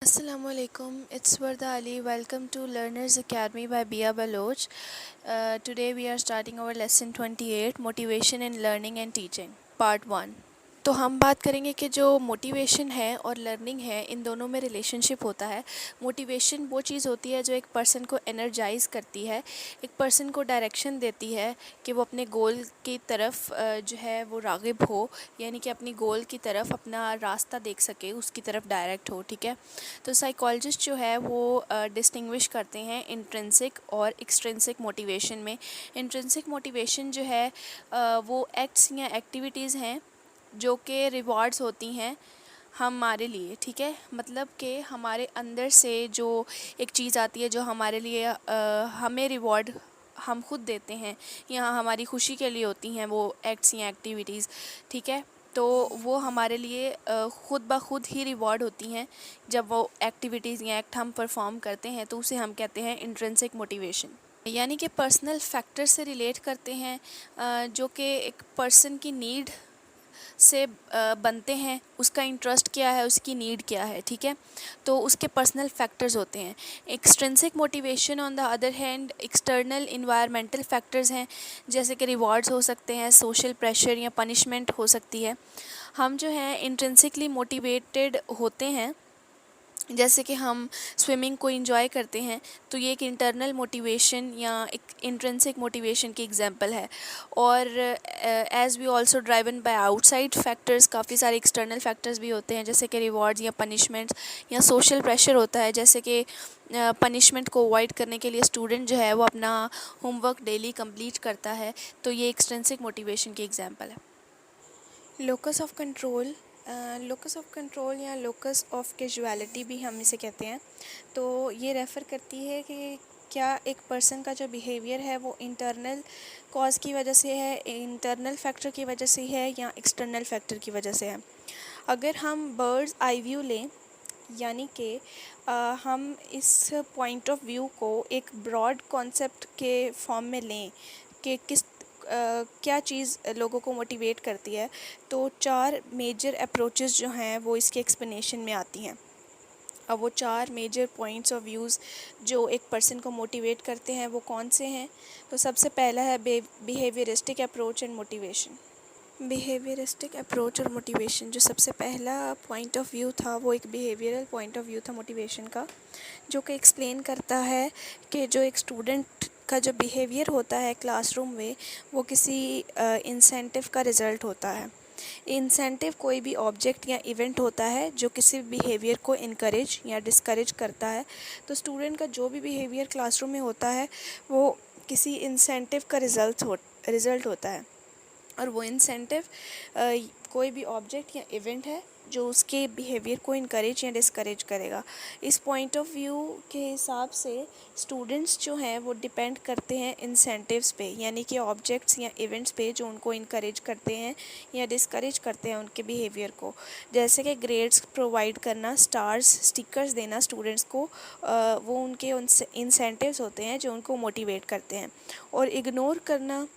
Assalamualaikum, it's Warda Ali. Welcome to Learners Academy by Bia Baloch. Today we are starting our lesson 28, Motivation in Learning and Teaching, Part 1. तो हम बात करेंगे कि जो motivation है और लर्निंग है, इन दोनों में रिलेशनशिप होता है। मोटिवेशन वो चीज़ होती है जो एक पर्सन को एनर्जाइज करती है, एक पर्सन को डायरेक्शन देती है कि वो अपने गोल की तरफ जो है वो राग़िब हो, यानी कि अपनी गोल की तरफ अपना रास्ता देख सके, उसकी तरफ डायरेक्ट हो। ठीक है, तो साइकोलॉजिस्ट जो है वो डिस्टिंग्विश करते हैं इंट्रिंसिक और एक्सट्रिंसिक मोटिवेशन में। इंट्रिंसिक मोटिवेशन जो है वो एक्ट्स या एक्टिविटीज़ हैं जो कि रिवॉर्ड्स होती हैं हमारे लिए। ठीक है, मतलब कि हमारे अंदर से जो एक चीज़ आती है जो हमारे लिए हमें रिवॉर्ड हम खुद देते हैं या हमारी खुशी के लिए होती हैं वो एक्ट्स या एक्टिविटीज़। ठीक है, तो वो हमारे लिए ख़ुद ब खुद ही रिवॉर्ड होती हैं। जब वो एक्टिविटीज़ या एक्ट हम परफॉर्म करते हैं तो उसे हम कहते हैं इंट्रिंसिक मोटिवेशन, यानी कि पर्सनल फैक्टर से रिलेट करते हैं जो कि एक पर्सन की नीड से बनते हैं। उसका इंटरेस्ट क्या है, उसकी नीड क्या है। ठीक है, तो उसके पर्सनल फैक्टर्स होते हैं। Extrinsic motivation on the other hand external environmental factors हैं, जैसे कि रिवॉर्ड्स हो सकते हैं, सोशल प्रेशर या पनिशमेंट हो सकती है। हम जो हैं इंट्रिंसिकली मोटिवेटेड होते हैं, जैसे कि हम स्विमिंग को एंजॉय करते हैं, तो ये एक इंटरनल मोटिवेशन या एक इंट्रिंसिक मोटिवेशन की एग्जांपल है। और as we also driven by outside factors, काफ़ी सारे एक्सटर्नल फैक्टर्स भी होते हैं, जैसे कि रिवॉर्ड्स या पनिशमेंट्स या सोशल प्रेशर होता है, जैसे कि पनिशमेंट को अवॉइड करने के लिए स्टूडेंट जो है वो अपना होमवर्क डेली कंप्लीट करता है, तो ये एक्सट्रिंसिक मोटिवेशन की एग्जांपल है। Locus of control, locus of control या लोकस ऑफ कैजुअलिटी भी हम इसे कहते हैं। तो ये रेफ़र करती है कि क्या एक पर्सन का जो बिहेवियर है वो इंटरनल कॉज की वजह से है, इंटरनल फैक्टर की वजह से है या एक्सटर्नल फैक्टर की वजह से है। अगर हम बर्ड्स आई व्यू लें, यानी कि हम इस पॉइंट ऑफ व्यू को एक ब्रॉड कॉन्सेप्ट के फॉर्म में लें कि किस क्या चीज़ लोगों को मोटिवेट करती है, तो 4 मेजर अप्रोचेस जो हैं वो इसके एक्सप्लेनेशन में आती हैं। अब वो 4 मेजर पॉइंट्स ऑफ व्यूज़ जो एक पर्सन को मोटिवेट करते हैं वो कौन से हैं? तो सबसे पहला है behaviouristic approach and motivation. Behaviouristic approach और मोटिवेशन, जो सबसे पहला पॉइंट ऑफ व्यू था वो एक बिहेवियरल पॉइंट ऑफ व्यू था मोटिवेशन का, जो कि एक्सप्लेन करता है कि जो एक स्टूडेंट का जो बिहेवियर होता है क्लासरूम में, वो किसी इंसेंटिव का रिज़ल्ट होता है। इंसेंटिव कोई भी ऑब्जेक्ट या इवेंट होता है जो किसी बिहेवियर को इनकरेज या डिस्करेज करता है। तो स्टूडेंट का जो भी बिहेवियर क्लासरूम में होता है वो किसी इंसेंटिव का रिज़ल्ट होता है, और वो इंसेंटिव कोई भी ऑब्जेक्ट या इवेंट है जो उसके बिहेवियर को इनकरेज या डिस्करेज करेगा। इस पॉइंट ऑफ व्यू के हिसाब से स्टूडेंट्स जो हैं वो डिपेंड करते हैं इंसेंटिव्स पे, यानी कि ऑब्जेक्ट्स या इवेंट्स पे जो उनको इनकरेज करते हैं या डिस्करेज करते हैं उनके बिहेवियर को। जैसे कि ग्रेड्स प्रोवाइड करना, स्टार्स, स्टिकर्स देना स्टूडेंट्स को, वो उनके इंसेंटिव्स होते हैं जो उनको मोटिवेट करते हैं। और इग्नोर करना,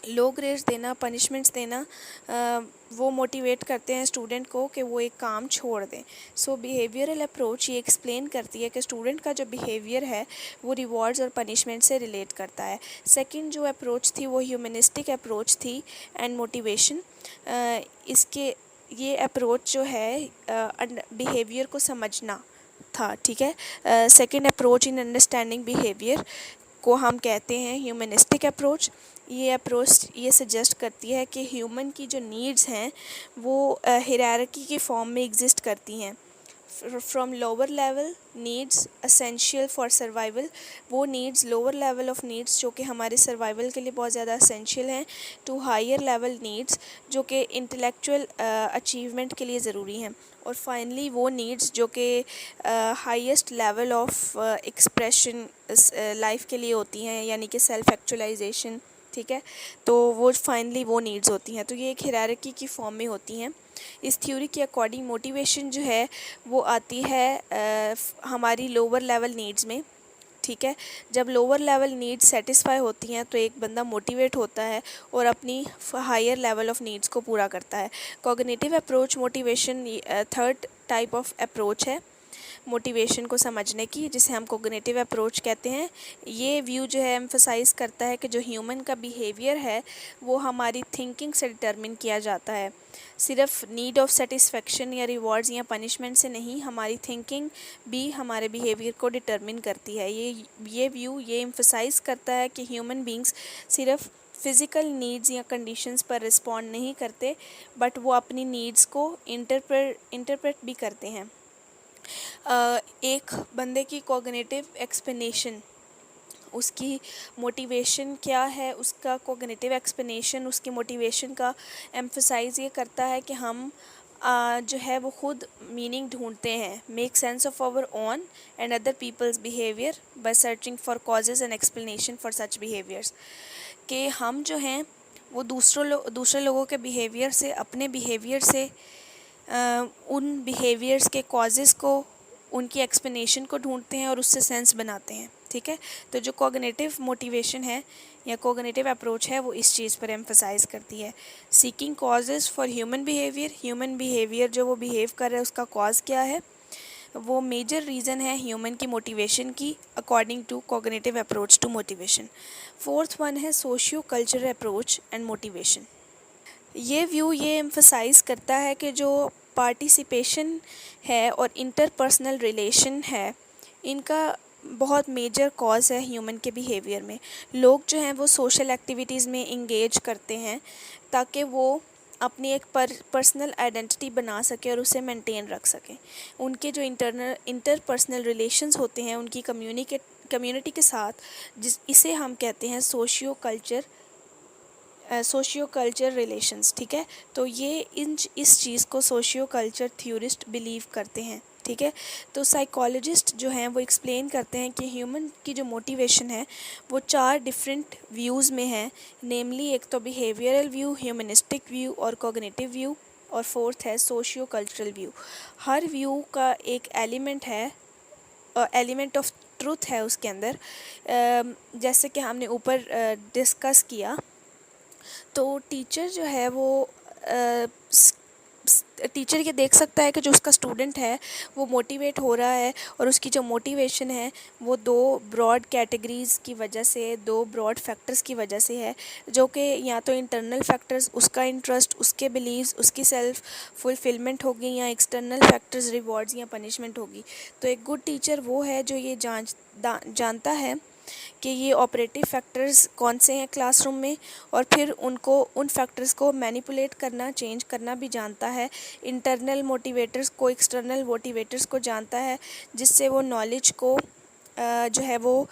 लो ग्रेड्स देना, पनिशमेंट्स देना, वो मोटिवेट करते हैं स्टूडेंट को कि वो एक काम छोड़ दें। सो बिहेवियरल अप्रोच ये एक्सप्लेन करती है कि स्टूडेंट का जो बिहेवियर है वो रिवॉर्ड्स और पनिशमेंट से रिलेट करता है। सेकंड जो अप्रोच थी वो ह्यूमनिस्टिक अप्रोच थी एंड मोटिवेशन। इसके ये अप्रोच जो है बिहेवियर को समझना था। ठीक है, second approach in understanding behaviour को हम कहते हैं ह्यूमनिस्टिक अप्रोच। ये अप्रोच ये सजेस्ट करती है कि ह्यूमन की जो नीड्स हैं वो हायरार्की के फॉर्म में एग्जिस्ट करती हैं। From lower level needs essential for survival, वो needs lower level of needs जो कि हमारे सर्वाइवल के लिए बहुत ज़्यादा असेंशियल हैं, टू हायर लेवल नीड्स जो कि इंटेलेक्चुअल अचीवमेंट के लिए ज़रूरी हैं, और फाइनली वो नीड्स जो कि highest level of expression life के लिए होती हैं, यानी कि सेल्फ एक्चुअलाइजेशन। ठीक है, तो वो फाइनली वो नीड्स होती हैं। तो ये एक हायरार्की की फॉर्म में होती हैं। इस थ्योरी के अकॉर्डिंग मोटिवेशन जो है वो आती है हमारी लोअर लेवल नीड्स में। ठीक है, जब लोअर लेवल नीड्स सेटिस्फाई होती हैं तो एक बंदा मोटिवेट होता है और अपनी हायर लेवल ऑफ नीड्स को पूरा करता है। Cognitive approach motivation third type of approach है। मोटिवेशन को समझने की, जिसे हम कोग्निटिव अप्रोच कहते हैं। ये व्यू जो है एम्फसाइज़ करता है कि जो ह्यूमन का बिहेवियर है वो हमारी थिंकिंग से डिटरमिन किया जाता है, सिर्फ नीड ऑफ सेटिस्फेक्शन या रिवॉर्ड्स या पनिशमेंट से नहीं। हमारी थिंकिंग भी हमारे बिहेवियर को डिटरमिन करती है। ये व्यू ये एम्फसाइज़ करता है कि ह्यूमन बींग्स सिर्फ फिज़िकल नीड्स या कंडीशंस पर रिस्पॉन्ड नहीं करते, बट वो अपनी नीड्स को इंटरप्रेट भी करते हैं। एक बंदे की कॉग्निटिव एक्सप्लेनेशन, उसकी मोटिवेशन क्या है, उसका कॉग्निटिव एक्सप्लेनेशन उसकी मोटिवेशन का एम्फसाइज़ ये करता है कि हम जो है वो खुद मीनिंग ढूंढते हैं, make sense of our own and other people's behaviour by searching for causes and explanation for such behaviours. कि हम जो हैं वो दूसरे लोगों के बिहेवियर से, अपने बिहेवियर से उन बिहेवियर्स के कॉजेज़ को, उनकी एक्सप्लेनेशन को ढूंढते हैं और उससे सेंस बनाते हैं। ठीक है, तो जो कॉग्निटिव मोटिवेशन है या कॉग्निटिव अप्रोच है वो इस चीज़ पर एम्फसाइज़ करती है। Seeking causes for human behaviour जो वो बिहेव कर रहा है उसका कॉज क्या है, वो मेजर रीज़न है ह्यूमन की मोटिवेशन की according to cognitive approach to motivation. Fourth one है socio cultural approach and motivation. ये व्यू ये एम्फसाइज़ करता है कि जो पार्टिसिपेशन है और इंटरपर्सनल रिलेशन है, इनका बहुत मेजर कॉज है ह्यूमन के बिहेवियर में। लोग जो हैं वो सोशल एक्टिविटीज़ में इंगेज करते हैं ताकि वो अपनी एक पर्सनल आइडेंटिटी बना सके और उसे मेंटेन रख सकें। उनके जो इंटरपर्सनल रिलेशंस होते हैं उनकी कम्युनिटी के साथ, इसे हम कहते हैं सोशियो कल्चर रिलेशंस। ठीक है, तो ये इस चीज़ को सोशियो कल्चर थ्योरिस्ट बिलीव करते हैं। ठीक है, तो साइकोलॉजिस्ट जो हैं वो एक्सप्लेन करते हैं कि ह्यूमन की जो मोटिवेशन है वो 4 डिफरेंट व्यूज़ में है, नेमली एक तो बिहेवियरल व्यू, ह्यूमनिस्टिक व्यू और कॉग्निटिव व्यू, और फोर्थ है सोशियो कल्चरल व्यू। हर व्यू का एक एलिमेंट ऑफ ट्रूथ है उसके अंदर। जैसे कि हमने ऊपर डिस्कस किया, तो टीचर जो है वो टीचर ये देख सकता है कि जो उसका स्टूडेंट है वो मोटिवेट हो रहा है, और उसकी जो मोटिवेशन है वो 2 ब्रॉड कैटेगरीज़ की वजह से, 2 ब्रॉड फैक्टर्स की वजह से है, जो कि या तो इंटरनल फैक्टर्स, उसका इंटरेस्ट, उसके बिलीव्स, उसकी सेल्फ फुलफिलमेंट होगी, या एक्सटर्नल फैक्टर्स, रिवॉर्ड्स या पनिशमेंट होगी। तो एक गुड टीचर वो है जो ये जानता है कि ये ऑपरेटिव फैक्टर्स कौन से हैं क्लासरूम में, और फिर उन फैक्टर्स को मैनिपुलेट करना, चेंज करना भी जानता है। इंटरनल मोटिवेटर्स को, एक्सटर्नल मोटिवेटर्स को जानता है, जिससे वो नॉलेज को जो है वो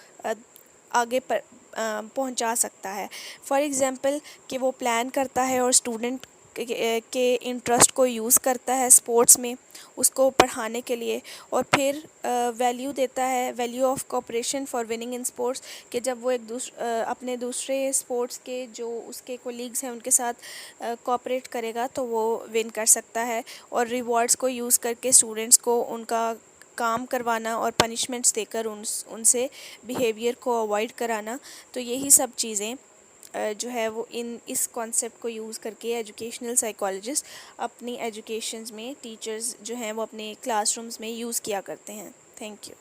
आगे पर पहुंचा सकता है। फॉर एग्ज़ाम्पल कि वो प्लान करता है और स्टूडेंट के इंटरेस्ट को यूज़ करता है स्पोर्ट्स में उसको पढ़ाने के लिए, और फिर वैल्यू देता है, value of cooperation for winning in sports, कि जब वो अपने दूसरे स्पोर्ट्स के जो उसके कोलीग्स हैं उनके साथ कोऑपरेट करेगा तो वो विन कर सकता है। और रिवॉर्ड्स को यूज़ करके स्टूडेंट्स को उनका काम करवाना और पनिशमेंट्स देकर उनसे बिहेवियर को अवॉइड कराना। तो यही सब चीज़ें जो है वो इस कॉन्सेप्ट को यूज़ करके एजुकेशनल साइकोलॉजिस्ट अपनी एजुकेशंस में, टीचर्स जो हैं वो अपने क्लासरूम्स में यूज़ किया करते हैं। Thank you.